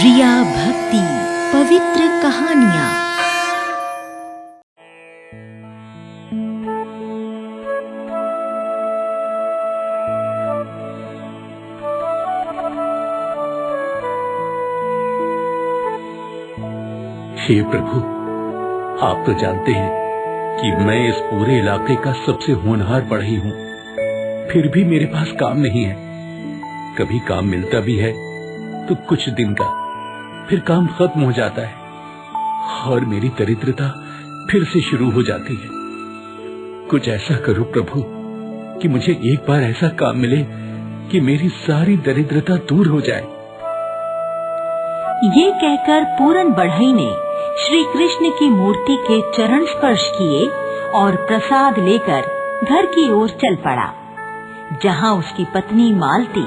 रिया भक्ति पवित्र कहानियाँ। हे प्रभु, आप तो जानते हैं कि मैं इस पूरे इलाके का सबसे होनहार बढ़ई हूँ, फिर भी मेरे पास काम नहीं है। कभी काम मिलता भी है तो कुछ दिन का, फिर काम खत्म हो जाता है और मेरी दरिद्रता फिर से शुरू हो जाती है। कुछ ऐसा करो प्रभु कि मुझे एक बार ऐसा काम मिले कि मेरी सारी दरिद्रता दूर हो जाए। ये कहकर पूरन बढ़ई ने श्री कृष्ण की मूर्ति के चरण स्पर्श किए और प्रसाद लेकर घर की ओर चल पड़ा, जहाँ उसकी पत्नी मालती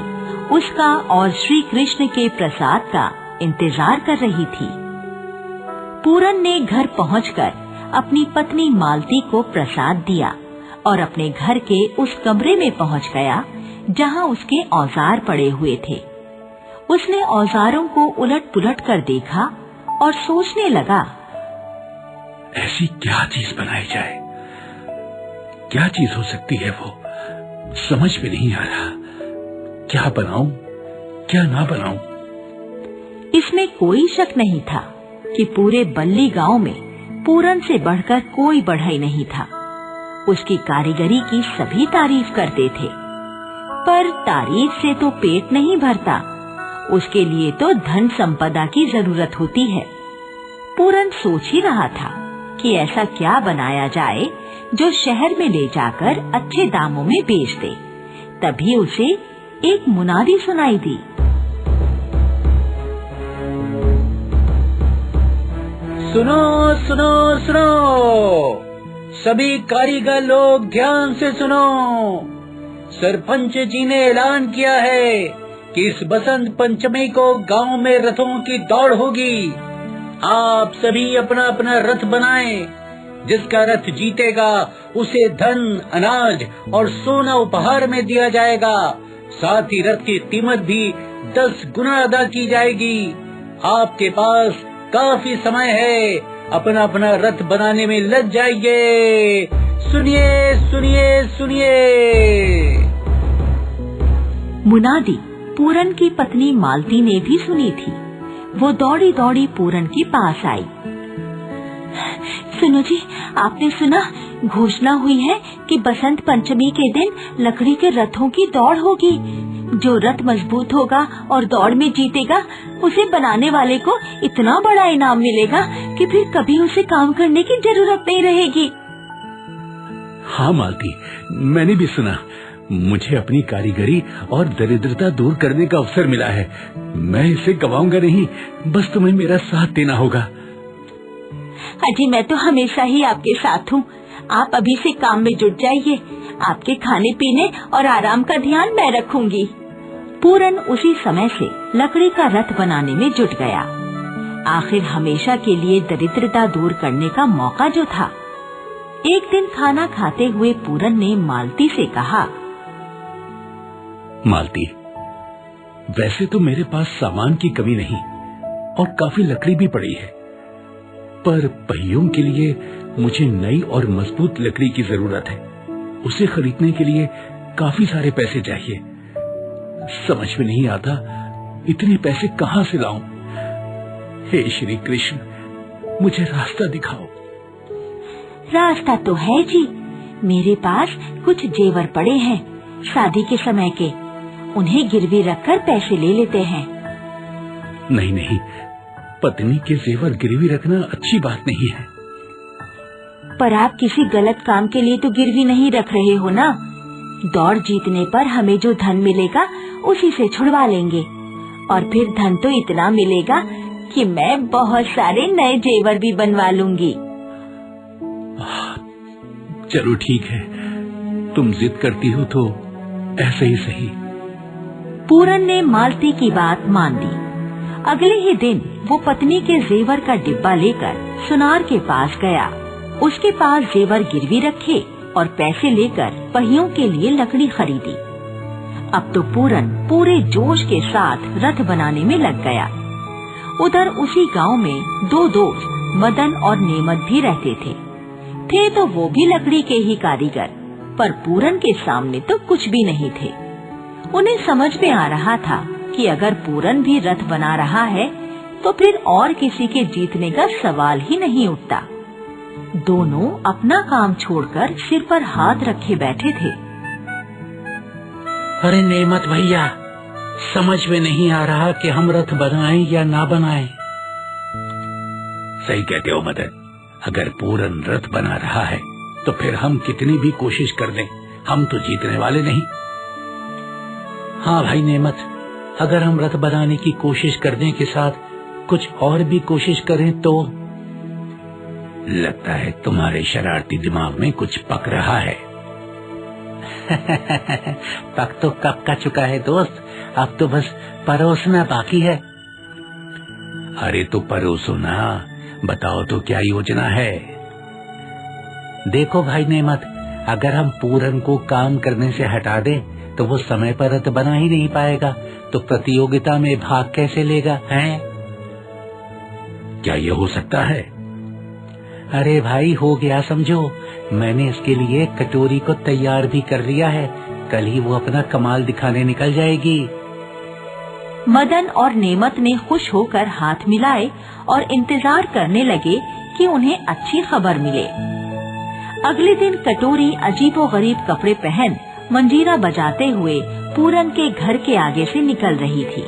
उसका और श्री कृष्ण के प्रसाद का इंतजार कर रही थी। पूरन ने घर पहुंचकर अपनी पत्नी मालती को प्रसाद दिया और अपने घर के उस कमरे में पहुंच गया जहां उसके औजार पड़े हुए थे। उसने औजारों को उलट पुलट कर देखा और सोचने लगा, ऐसी क्या चीज बनाई जाए, क्या चीज हो सकती है वो, समझ में नहीं आ रहा। क्या बनाऊं, क्या ना बनाऊं। इसमें कोई शक नहीं था कि पूरे बल्ली गांव में पूरन से बढ़कर कोई बढ़ई नहीं था। उसकी कारीगरी की सभी तारीफ करते थे, पर तारीफ से तो पेट नहीं भरता, उसके लिए तो धन संपदा की जरूरत होती है। पूरन सोच ही रहा था कि ऐसा क्या बनाया जाए जो शहर में ले जाकर अच्छे दामों में बेच दे। तभी उसे एक मुनादी सुनाई दी। सुनो सुनो सुनो, सभी कारीगर लोग ध्यान से सुनो। सरपंच जी ने ऐलान किया है कि इस बसंत पंचमी को गांव में रथों की दौड़ होगी। आप सभी अपना अपना रथ बनाएं। जिसका रथ जीतेगा उसे धन, अनाज और सोना उपहार में दिया जाएगा। साथ ही रथ की कीमत भी 10 गुना अदा की जाएगी। आपके पास काफी समय है, अपना अपना रथ बनाने में लग जाइए। सुनिए सुनिए सुनिए। मुनादी पूरन की पत्नी मालती ने भी सुनी थी। वो दौड़ी दौड़ी पूरन के पास आई। सुनो जी, आपने सुना, घोषणा हुई है कि बसंत पंचमी के दिन लकड़ी के रथों की दौड़ होगी। जो रथ मजबूत होगा और दौड़ में जीतेगा, उसे बनाने वाले को इतना बड़ा इनाम मिलेगा कि फिर कभी उसे काम करने की जरूरत नहीं रहेगी। हाँ मालती, मैंने भी सुना। मुझे अपनी कारीगरी और दरिद्रता दूर करने का अवसर मिला है। मैं इसे गवाऊंगा नहीं, बस तुम्हें मेरा साथ देना होगा। अजी, मैं तो हमेशा ही आपके साथ हूँ। आप अभी से काम में जुट जाइए। आपके खाने पीने और आराम का ध्यान मैं रखूंगी। पूरन उसी समय से लकड़ी का रथ बनाने में जुट गया। आखिर हमेशा के लिए दरिद्रता दूर करने का मौका जो था। एक दिन खाना खाते हुए पूरन ने मालती से कहा, मालती, वैसे तो मेरे पास सामान की कमी नहीं और काफी लकड़ी भी पड़ी है, पर पहियों के लिए मुझे नई और मजबूत लकड़ी की जरूरत है। उसे खरीदने के लिए काफी सारे पैसे चाहिए। समझ में नहीं आता इतने पैसे कहाँ से लाऊं। हे श्री कृष्ण, मुझे रास्ता दिखाओ। रास्ता तो है जी, मेरे पास कुछ जेवर पड़े हैं शादी के समय के, उन्हें गिरवी रखकर पैसे ले लेते हैं। नहीं नहीं, पत्नी के जेवर गिरवी रखना अच्छी बात नहीं है। पर आप किसी गलत काम के लिए तो गिरवी नहीं रख रहे हो ना। दौड़ जीतने पर हमें जो धन मिलेगा उसी से छुड़वा लेंगे, और फिर धन तो इतना मिलेगा कि मैं बहुत सारे नए जेवर भी बनवा लूंगी। चलो ठीक है, तुम जिद करती हो तो ऐसे ही सही। पूरन ने मालती की बात मान ली। अगले ही दिन वो पत्नी के जेवर का डिब्बा लेकर सुनार के पास गया। उसके पास जेवर गिरवी रखे और पैसे लेकर पहियों के लिए लकड़ी खरीदी। अब तो पूरन पूरे जोश के साथ रथ बनाने में लग गया। उधर उसी गांव में दो दोस्त मदन और नेमत भी रहते थे तो वो भी लकड़ी के ही कारीगर, पर पूरन के सामने तो कुछ भी नहीं थे। उन्हें समझ में आ रहा था कि अगर पूरन भी रथ बना रहा है तो फिर और किसी के जीतने का सवाल ही नहीं उठता। दोनों अपना काम छोड़कर सिर पर हाथ रखे बैठे थे। अरे नेमत भैया, समझ में नहीं आ रहा कि हम रथ बनाएं या ना बनाएं। सही कहते हो मदन, अगर पूरन रथ बना रहा है तो फिर हम कितनी भी कोशिश कर लें, हम तो जीतने वाले नहीं। हाँ भाई नेमत, अगर हम रथ बनाने की कोशिश करने के साथ कुछ और भी कोशिश करें तो? लगता है तुम्हारे शरारती दिमाग में कुछ पक रहा है। पक तो कब का चुका है दोस्त, अब तो बस परोसना बाकी है। अरे तो परोसो ना, बताओ तो क्या योजना है। देखो भाई नेमत, अगर हम पूरन को काम करने से हटा दें तो वो समय पर रथ बना ही नहीं पाएगा, तो प्रतियोगिता में भाग कैसे लेगा हैं? क्या ये हो सकता है? अरे भाई हो गया समझो, मैंने इसके लिए कटोरी को तैयार भी कर लिया है, कल ही वो अपना कमाल दिखाने निकल जाएगी। मदन और नेमत ने खुश होकर हाथ मिलाए और इंतजार करने लगे कि उन्हें अच्छी खबर मिले। अगले दिन कटोरी अजीबोगरीब कपड़े पहन मंजीरा बजाते हुए पूरन के घर के आगे से निकल रही थी।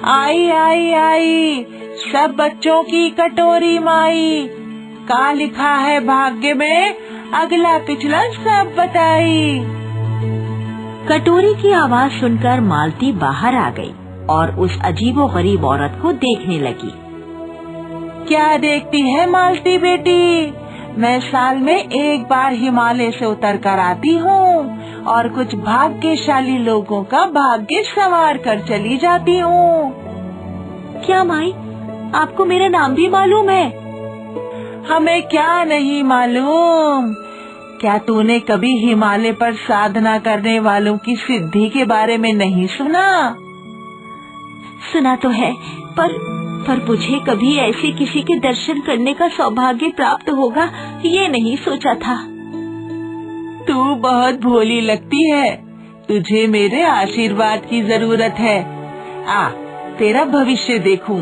आई आई आई, सब बच्चों की कटोरी माई, का लिखा है भाग्य में, अगला पिछला सब बताई। कटोरी की आवाज सुनकर मालती बाहर आ गई और उस अजीबोगरीब औरत को देखने लगी। क्या देखती है मालती बेटी, मैं साल में एक बार हिमालय से उतर कर आती हूँ और कुछ भाग्यशाली लोगों का भाग्य संवार कर चली जाती हूँ। क्या माई, आपको मेरा नाम भी मालूम है? हमें क्या नहीं मालूम। क्या तूने कभी हिमालय पर साधना करने वालों की सिद्धि के बारे में नहीं सुना? सुना तो है, पर मुझे कभी ऐसे किसी के दर्शन करने का सौभाग्य प्राप्त होगा ये नहीं सोचा था। तू बहुत भोली लगती है, तुझे मेरे आशीर्वाद की जरूरत है। आ, तेरा भविष्य देखूं।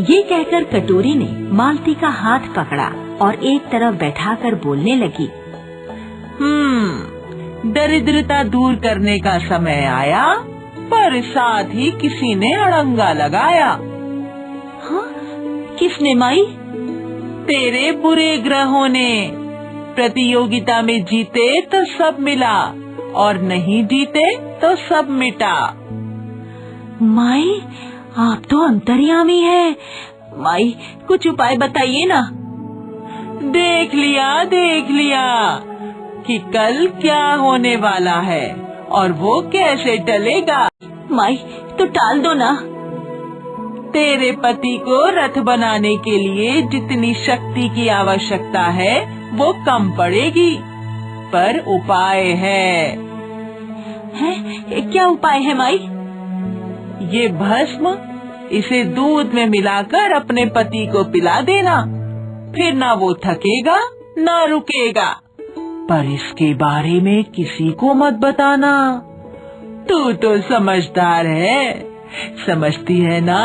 ये कहकर कटोरी ने मालती का हाथ पकड़ा और एक तरफ बैठाकर बोलने लगी। दरिद्रता दूर करने का समय आया, पर साथ ही किसी ने अड़ंगा लगाया। हाँ, किसने माई? तेरे बुरे ग्रहों ने। प्रतियोगिता में जीते तो सब मिला और नहीं जीते तो सब मिटा। माई, आप तो अंतर्यामी है। माई, कुछ उपाय बताइए ना। देख लिया कि कल क्या होने वाला है और वो कैसे टलेगा। माई, तो टाल दो ना। तेरे पति को रथ बनाने के लिए जितनी शक्ति की आवश्यकता है वो कम पड़ेगी, पर उपाय है। क्या उपाय है माई? ये भस्म, इसे दूध में मिलाकर अपने पति को पिला देना, फिर ना वो थकेगा ना रुकेगा, पर इसके बारे में किसी को मत बताना। तू तो समझदार है, समझती है ना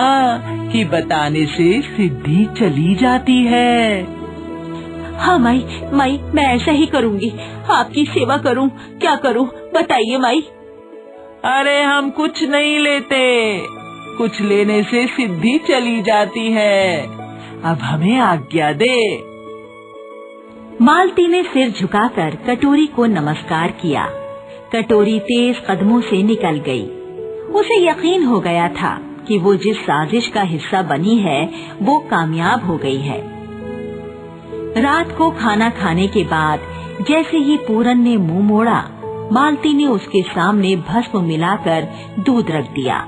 कि बताने से सिद्धि चली जाती है। हाँ माई, मैं ऐसा ही करूँगी। आपकी सेवा करूँ, क्या करूँ बताइए माई। अरे हम कुछ नहीं लेते, कुछ लेने से सिद्धि चली जाती है। अब हमें आज्ञा दे। मालती ने सिर झुकाकर कटोरी को नमस्कार किया। कटोरी तेज कदमों से निकल गई। उसे यकीन हो गया था कि वो जिस साजिश का हिस्सा बनी है वो कामयाब हो गई है। रात को खाना खाने के बाद जैसे ही पूरन ने मुंह मोड़ा, मालती ने उसके सामने भस्म मिलाकर दूध रख दिया।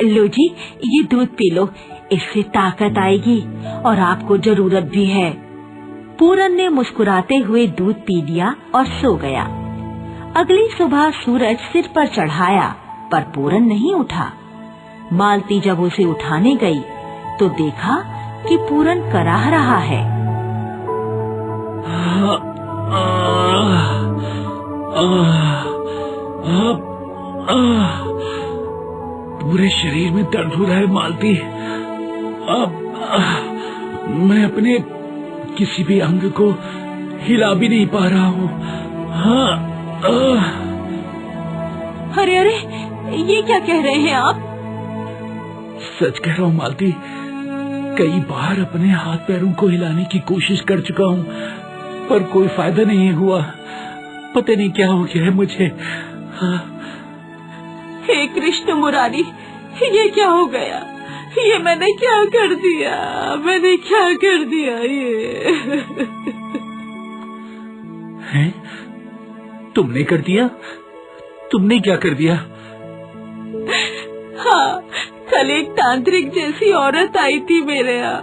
लो जी, ये दूध पी लो, इससे ताकत आएगी और आपको जरूरत भी है। पूरन ने मुस्कुराते हुए दूध पी लिया और सो गया। अगली सुबह सूरज सिर पर चढ़ाया पर पूरन नहीं उठा। मालती जब उसे उठाने गई तो देखा कि पूरन कराह रहा है। पूरे शरीर में दर्द हो रहा है मालती। अब मैं अपने किसी भी अंग को हिला भी नहीं पा रहा हूँ। अरे अरे, ये क्या कह रहे हैं आप? सच कह रहा हूँ मालती, कई बार अपने हाथ पैरों को हिलाने की कोशिश कर चुका हूँ पर कोई फायदा नहीं हुआ। पता नहीं क्या हो गया है मुझे। हे कृष्ण मुरारी, ये क्या हो गया? ये मैंने क्या कर दिया? मैंने क्या कर दिया ये? हैं? तुमने कर दिया? तुमने क्या कर दिया? हाँ, कल एक तांत्रिक जैसी औरत आई थी मेरे यहाँ।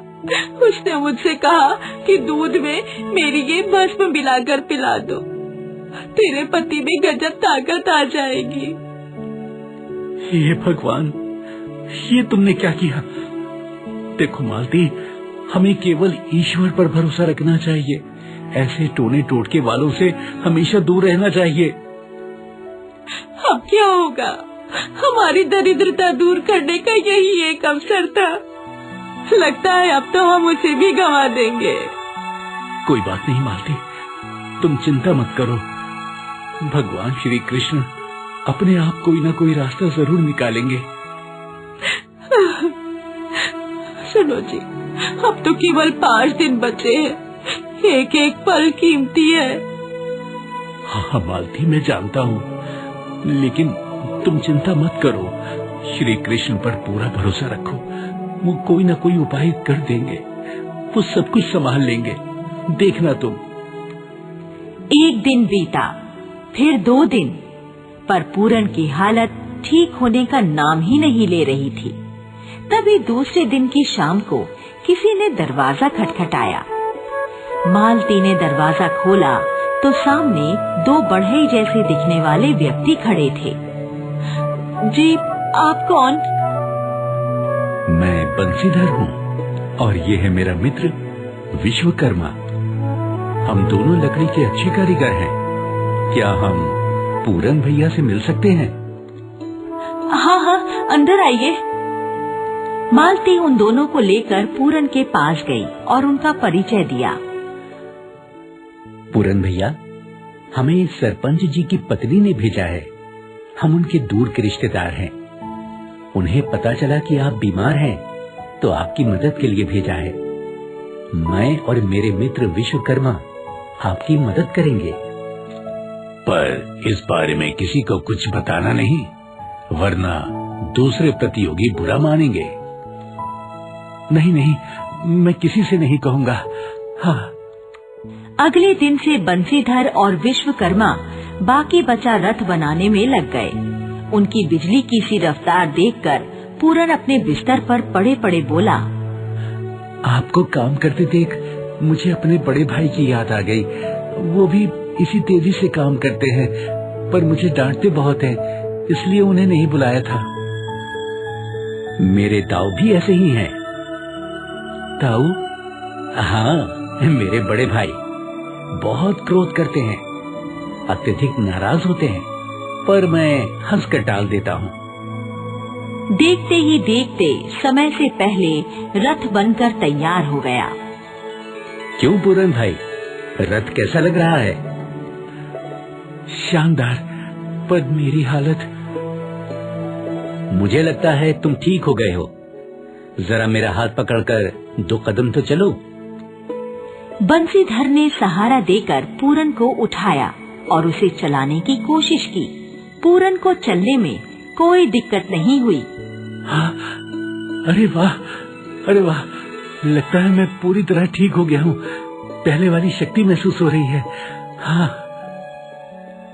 उसने मुझसे कहा कि दूध में मेरी ये भस्म मिलाकर पिला दो, तेरे पति में गजब ताकत आ जाएगी। हे भगवान, ये तुमने क्या किया? देखो मालती, हमें केवल ईश्वर पर भरोसा रखना चाहिए। ऐसे टोने टोटके वालों से हमेशा दूर रहना चाहिए। अब क्या होगा? हमारी दरिद्रता दूर करने का यही एक अवसर था। लगता है अब तो हम उसे भी गंवा देंगे। कोई बात नहीं मालती, तुम चिंता मत करो। भगवान श्री कृष्ण अपने आप कोई ना कोई रास्ता जरूर निकालेंगे। सुनो जी, अब तो केवल 5 दिन बचे हैं। एक एक पल कीमती है। हाँ मालती, मैं जानता हूँ, लेकिन तुम चिंता मत करो। श्री कृष्ण पर पूरा भरोसा रखो, वो कोई ना कोई उपाय कर देंगे। वो सब कुछ संभाल लेंगे, देखना तुम। एक दिन बीता, फिर 2 दिन, पर पूरन की हालत ठीक होने का नाम ही नहीं ले रही थी। तभी दूसरे दिन की शाम को किसी ने दरवाजा खटखटाया। मालती ने दरवाजा खोला तो सामने 2 बढ़ई जैसे दिखने वाले व्यक्ति खड़े थे। जी, आप कौन? मैं बंसीधर हूँ और ये है मेरा मित्र विश्वकर्मा। हम दोनों लकड़ी के अच्छे कारीगर हैं। क्या हम पूरन भैया से मिल सकते हैं? हाँ हाँ, अंदर आइए। मालती उन दोनों को लेकर पूरन के पास गई और उनका परिचय दिया। पूरन भैया, हमें सरपंच जी की पत्नी ने भेजा है। हम उनके दूर के रिश्तेदार हैं। उन्हें पता चला कि आप बीमार हैं, तो आपकी मदद के लिए भेजा है। मैं और मेरे मित्र विश्वकर्मा आपकी मदद करेंगे। पर इस बारे में किसी को कुछ बताना नहीं, वरना दूसरे प्रतियोगी बुरा मानेंगे। नहीं नहीं, मैं किसी से नहीं कहूँगा। हाँ। अगले दिन से बंसीधर और विश्वकर्मा बाकी बचा रथ बनाने में लग गए। उनकी बिजली की सी रफ्तार देखकर पूरन अपने बिस्तर पर पड़े पड़े बोला, आपको काम करते देख मुझे अपने बड़े भाई की याद आ गई। वो भी इसी तेजी से काम करते हैं, पर मुझे डांटते बहुत हैं, इसलिए उन्हें नहीं बुलाया था। मेरे ताऊ भी ऐसे ही हैं। ताऊ? हाँ, मेरे बड़े भाई बहुत क्रोध करते हैं, अत्यधिक नाराज होते हैं, पर मैं हंसकर टाल देता हूँ। देखते ही देखते समय से पहले रथ बनकर तैयार हो गया। क्यों पूरन भाई, रथ कैसा लग रहा है? शानदार, पर मेरी हालत। मुझे लगता है तुम ठीक हो गए हो। जरा मेरा हाथ पकड़कर 2 कदम तो चलो। बंसीधर ने सहारा देकर पूरन को उठाया और उसे चलाने की कोशिश की। पूरन को चलने में कोई दिक्कत नहीं हुई। हाँ, अरे वाह, अरे वाह, लगता है मैं पूरी तरह ठीक हो गया हूँ। पहले वाली शक्ति महसूस हो रही है। हाँ,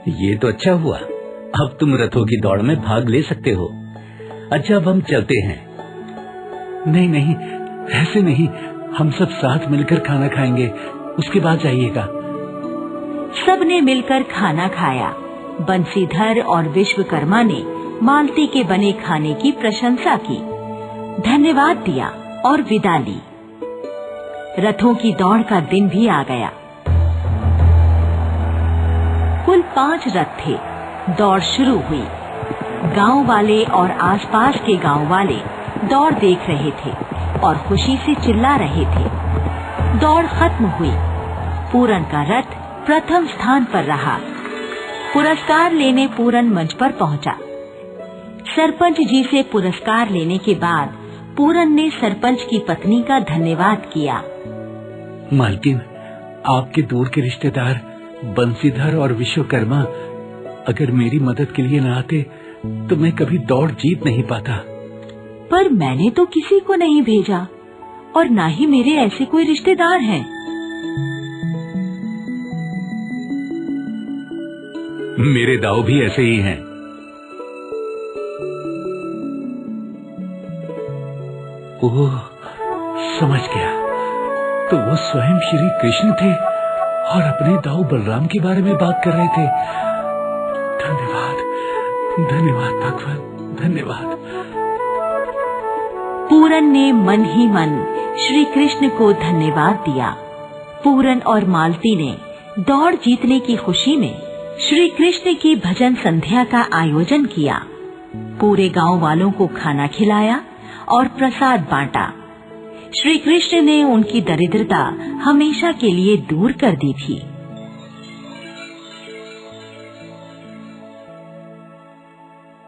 ये तो अच्छा हुआ। अब तुम रथों की दौड़ में भाग ले सकते हो। अच्छा, अब हम चलते हैं। नहीं नहीं, ऐसे नहीं, हम सब साथ मिलकर खाना खाएंगे, उसके बाद जाइएगा। सबने मिलकर खाना खाया। बंसीधर और विश्वकर्मा ने मालती के बने खाने की प्रशंसा की, धन्यवाद दिया और विदा ली। रथों की दौड़ का दिन भी आ गया। कुल 5 रथ थे। दौड़ शुरू हुई। गांव वाले और आसपास के गांव वाले दौड़ देख रहे थे और खुशी से चिल्ला रहे थे। दौड़ खत्म हुई। पूरन का रथ प्रथम स्थान पर रहा। पुरस्कार लेने पूरन मंच पर पहुंचा। सरपंच जी से पुरस्कार लेने के बाद पूरन ने सरपंच की पत्नी का धन्यवाद किया। मालकिन, आपके दूर के रिश्तेदार बंसीधर और विश्वकर्मा अगर मेरी मदद के लिए न आते तो मैं कभी दौड़ जीत नहीं पाता। पर मैंने तो किसी को नहीं भेजा और ना ही मेरे ऐसे कोई रिश्तेदार हैं। मेरे दाव भी ऐसे ही हैं। ओह, समझ गया। तो वो स्वयं श्री कृष्ण थे और अपने दाऊ बलराम के बारे में बात कर रहे थे। धन्यवाद, धन्यवाद भगवान, धन्यवाद। पूरन ने मन ही मन श्री कृष्ण को धन्यवाद दिया। पूरन और मालती ने दौड़ जीतने की खुशी में श्री कृष्ण की भजन संध्या का आयोजन किया। पूरे गांव वालों को खाना खिलाया और प्रसाद बांटा। श्री कृष्ण ने उनकी दरिद्रता हमेशा के लिए दूर कर दी थी।